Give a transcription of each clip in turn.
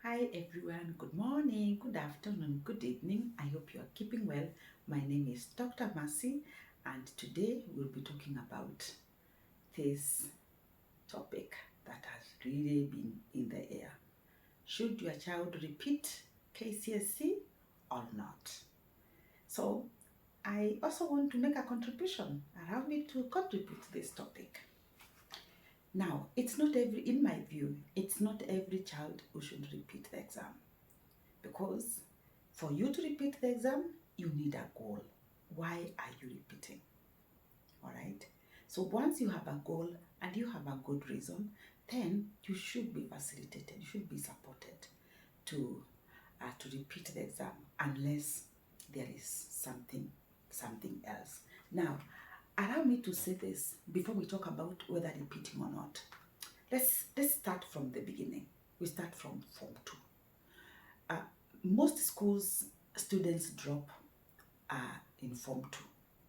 Hi everyone, good morning, good afternoon, good evening. I hope you are keeping well. My name is Dr. Mercy, and today we'll be talking about this topic that has really been in the air. Should your child repeat KCSE or not? So I also want to make a contribution. Allow me to contribute to this topic. Now, in my view, it's not every child who should repeat the exam. Because for you to repeat the exam, you need a goal. Why are you repeating? All right. So once you have a goal and you have a good reason, then you should be facilitated. You should be supported to repeat the exam unless there is something else. Now, allow me to say this before we talk about whether repeating or not. Let's start from the beginning. We start from Form 2. Most schools, students drop in Form 2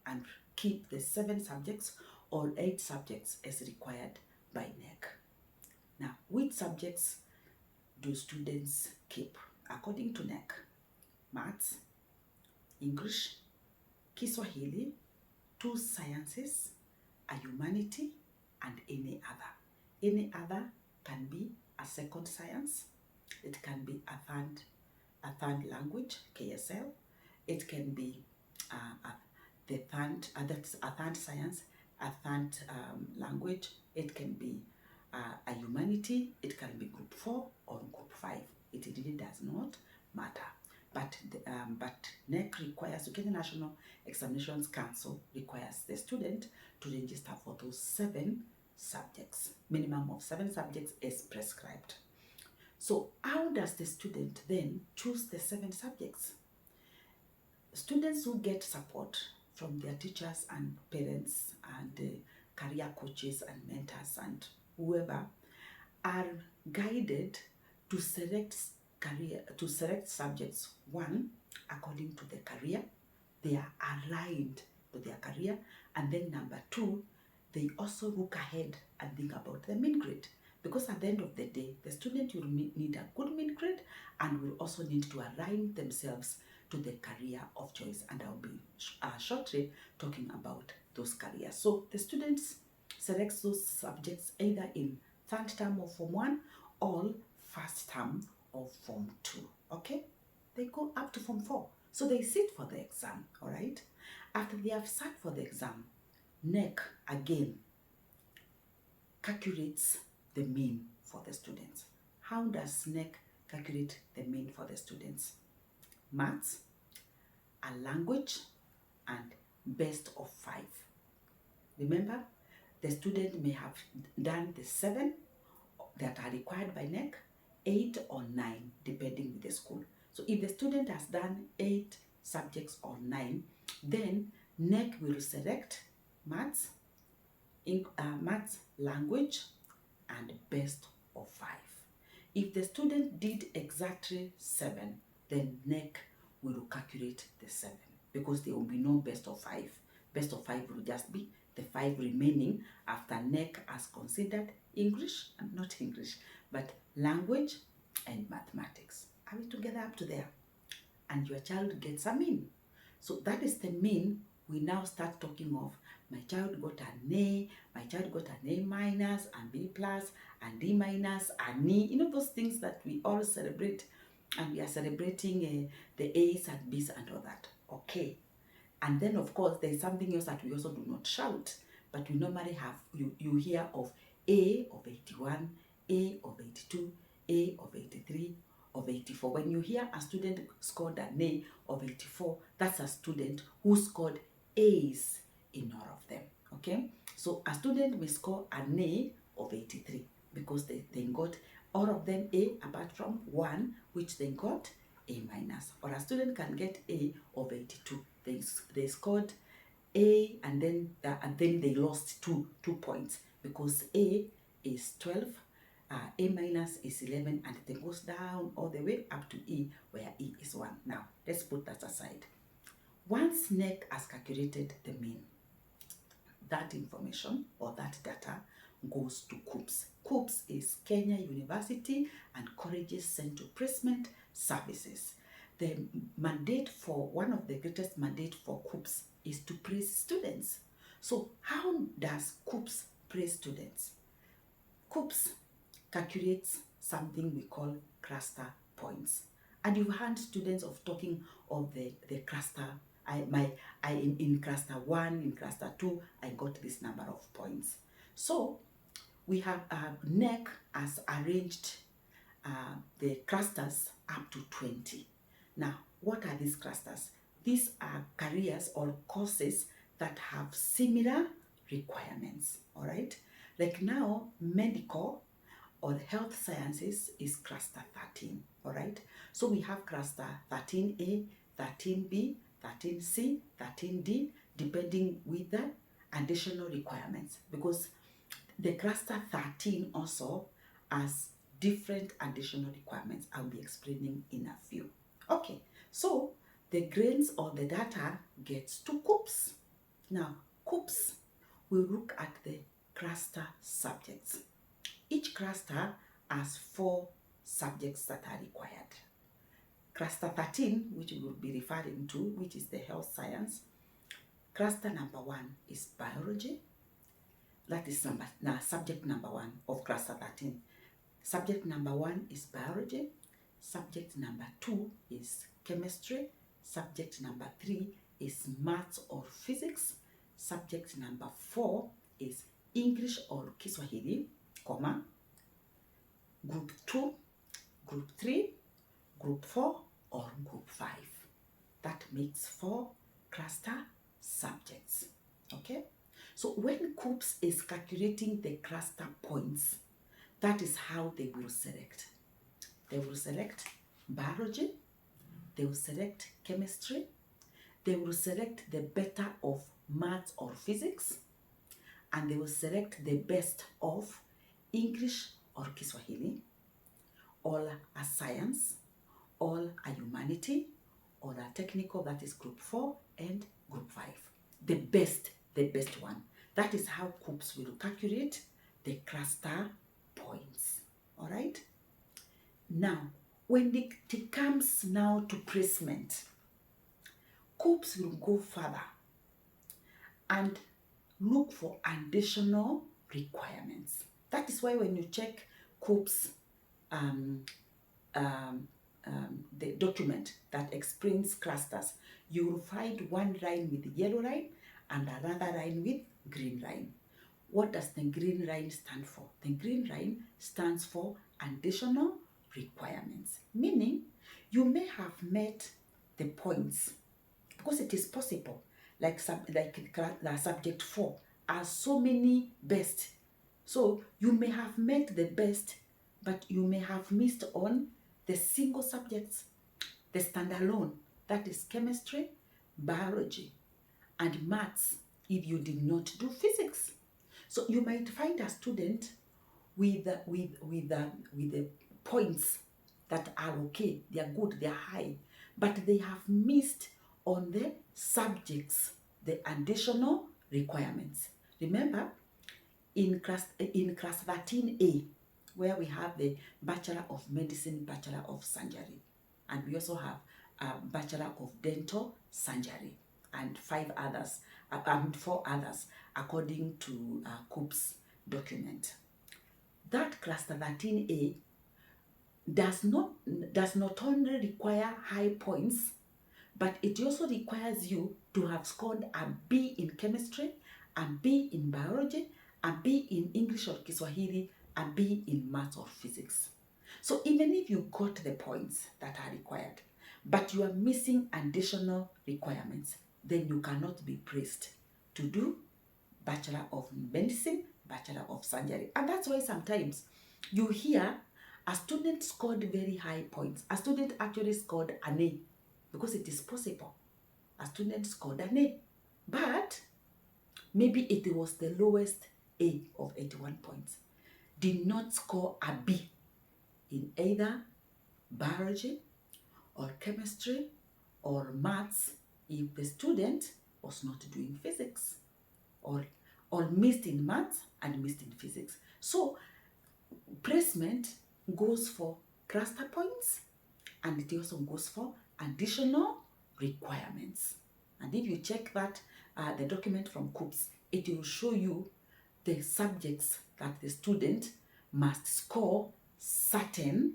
and keep the 7 subjects or 8 subjects as required by NEC. Now, which subjects do students keep? According to NEC, Maths, English, Kiswahili, 2 sciences, a humanity, and any other. Any other can be a second science, it can be a third language, KSL. It can be that's a third science, a third language. It can be a humanity. It can be group 4 or group 5. It really does not matter. But NEC requires, the Kenya National Examinations Council requires the student to register for those 7 subjects. Minimum of 7 subjects is prescribed. So how does the student then choose the 7 subjects? Students who get support from their teachers and parents and career coaches and mentors and whoever are guided to select subjects, one, according to their career. They are aligned to their career. And then number 2, they also look ahead and think about the mean grade. Because at the end of the day, the student will need a good mean grade and will also need to align themselves to the career of choice. And I'll be shortly talking about those careers. So the students select those subjects either in third term of Form 1 or first term of Form 2. Okay? They go up to Form 4. So they sit for the exam, all right? After they have sat for the exam, NEC again calculates the mean for the students. How does NEC calculate the mean for the students? Maths, a language, and best of 5. Remember, the student may have done the 7 that are required by NEC, 8 or 9, depending with the school. So if the student has done 8 subjects or 9, then NEC will select maths, language, and best of 5. If the student did exactly 7, then NEC will calculate the 7 because there will be no best of 5. Best of 5 will just be the 5 remaining after NEC has considered English, and not English, but language and mathematics. Are we together up to there? And your child gets a mean. So that is the mean. We now start talking of my child got an A, my child got an A minus, and B plus, and D minus, and E. You know those things that we all celebrate, and we are celebrating the A's and B's and all that. Okay. And then of course there is something else that we also do not shout, but we normally have, you hear of A of 81, A of 82, A of 83, of 84. When you hear a student scored an A of 84, that's a student who scored A's in all of them. Okay, so a student may score an A of 83 because they got all of them A apart from one which they got A minus. Or a student can get A of 82. They scored A and then they lost two points because A is 12, A minus is 11, and it goes down all the way up to E, where E is 1. Now, let's put that aside. Once NEC has calculated the mean, that information or that data goes to KUPS. KUPS is Kenya University and Colleges Central Placement Services. The mandate for, one of the greatest mandate for KUPS is to praise students. So how does KUPS praise students? KUPS calculates something we call cluster points. And you've heard students of talking of the cluster. In cluster 1, in cluster 2, I got this number of points. So we have NEC has arranged the clusters up to 20. Now, what are these clusters? These are careers or courses that have similar requirements, all right? Like now, medical or health sciences is cluster 13, all right? So we have cluster 13A, 13B, 13C, 13D, depending with the additional requirements, because the cluster 13 also has different additional requirements. I'll be explaining in a few. Okay, so the grades or the data gets to KUPS. Now, KUPS will look at the cluster subjects. Each cluster has 4 subjects that are required. Cluster 13, which we will be referring to, which is the health science. Cluster number 1 is biology. That is subject number 1 of cluster 13. Subject number 1 is biology. Subject number 2 is chemistry. Subject number 3 is maths or physics. Subject number 4 is English or Kiswahili, comma. Group 2, Group 3, Group 4, or Group 5. That makes 4 cluster subjects, okay? So when KUPS is calculating the cluster points, that is how they will select. They will select biology, they will select chemistry, they will select the better of maths or physics, and they will select the best of English or Kiswahili, all a science, all a humanity, all a technical, that is group 4 and group 5. The best one. That is how KUPS will calculate the cluster points. All right? Now, when it comes now to placement, KUPS will go further and look for additional requirements. That is why when you check KUPS, the document that explains clusters, you will find one line with yellow line and another line with green line. What does the green line stand for? The green line stands for additional requirements, meaning you may have met the points, because it is possible, like the subject 4 has so many best. So you may have met the best, but you may have missed on the single subjects, the standalone, that is chemistry, biology, and maths if you did not do physics. So you might find a student with the points that are okay, they are good, they are high, but they have missed on the subjects, the additional requirements. Remember, in class 13A, where we have the Bachelor of Medicine, Bachelor of Surgery, and we also have a Bachelor of Dental Surgery, and 4 others according to KUPS document. That cluster 13A does not only require high points, but it also requires you to have scored a B in chemistry, a B in biology, a B in English or Kiswahili, a B in maths or physics. So even if you got the points that are required, but you are missing additional requirements, then you cannot be praised to do Bachelor of Medicine, Bachelor of Surgery. And that's why sometimes you hear a student scored very high points. A student actually scored an A, because it is possible. A student scored an A, but maybe it was the lowest A of 81 points. Did not score a B in either biology or chemistry or maths if the student was not doing physics, or or missed in maths and missed in physics. So placement goes for cluster points, and it also goes for additional requirements. And if you check that, the document from KCSE, it will show you the subjects that the student must score certain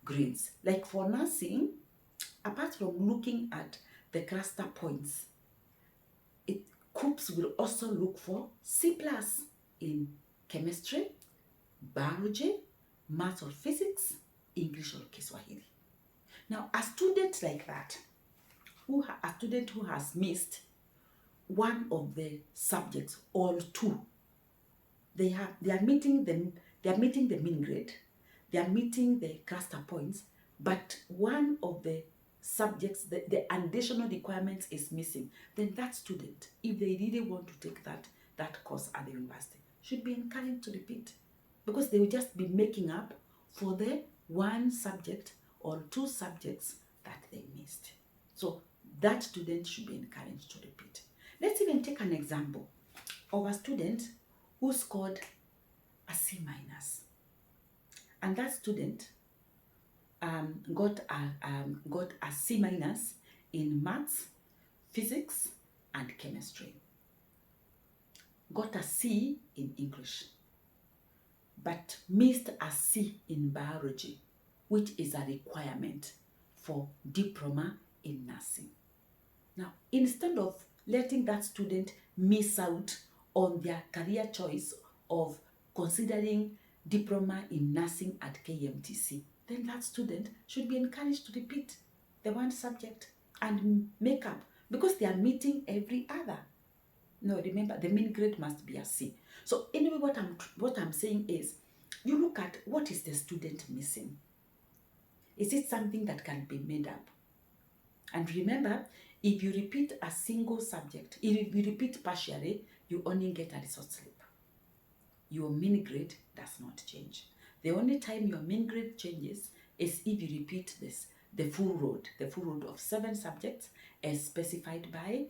grades. Like for nursing, apart from looking at the cluster points, KCSE will also look for C+ in chemistry, biology, maths or physics, English or Kiswahili. Now, a student like that, a student who has missed one of the subjects or two, they are meeting the mean grade, they are meeting the cluster points, but one of the subjects, the additional requirements is missing, then that student, if they really want to take that course at the university, should be encouraged to repeat, because they will just be making up for the one subject or two subjects that they missed. So that student should be encouraged to repeat. Let's even take an example of a student who scored a C-, and that student got a C- in maths, physics, and chemistry. Got a C in English, but missed a C in biology, which is a requirement for diploma in nursing. Now, instead of letting that student miss out on their career choice of considering diploma in nursing at KMTC, then that student should be encouraged to repeat the one subject and make up, because they are meeting every other. No, remember, the mean grade must be a C. So anyway, what I'm saying is, you look at what is the student missing. Is it something that can be made up? And remember, if you repeat a single subject, if you repeat partially, you only get a result slip. Your mean grade does not change. The only time your mean grade changes is if you repeat the full road of 7 subjects as specified by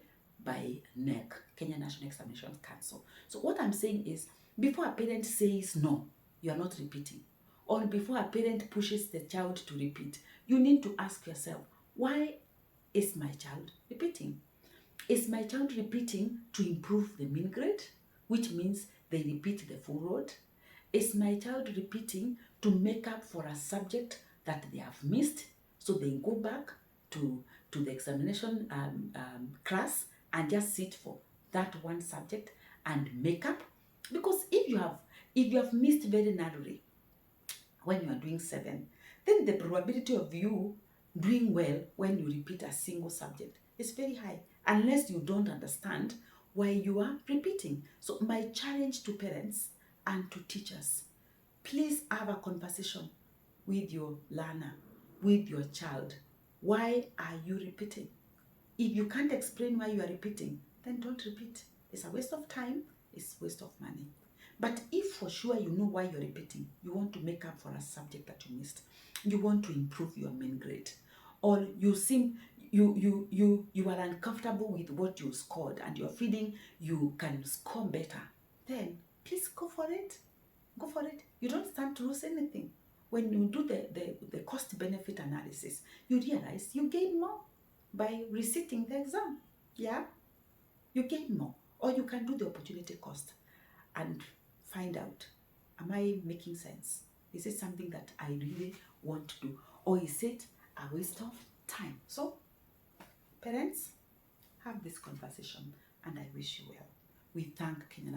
NEC, Kenya National Examinations Council. So what I'm saying is, before a parent says no, you are not repeating, or before a parent pushes the child to repeat, you need to ask yourself, why is my child repeating? Is my child repeating to improve the mean grade, which means they repeat the full road? Is my child repeating to make up for a subject that they have missed, so they go back to the examination class and just sit for that one subject and make up? Because if you have missed very narrowly when you are doing 7, then the probability of you doing well when you repeat a single subject is very high, unless you don't understand why you are repeating. So my challenge to parents and to teachers, please have a conversation with your learner, with your child. Why are you repeating? If you can't explain why you are repeating, then don't repeat. It's a waste of time, it's a waste of money. But if for sure you know why you're repeating, you want to make up for a subject that you missed, you want to improve your mean grade, or you are uncomfortable with what you scored and you're feeling you can score better, then please go for it. Go for it. You don't stand to lose anything. When you do the cost benefit analysis, you realize you gain more by resitting the exam. Yeah, you gain more. Or you can do the opportunity cost and find out, am I making sense? Is it something that I really want to do, or is it a waste of time? So parents, have this conversation, and I wish you well. We thank Kenya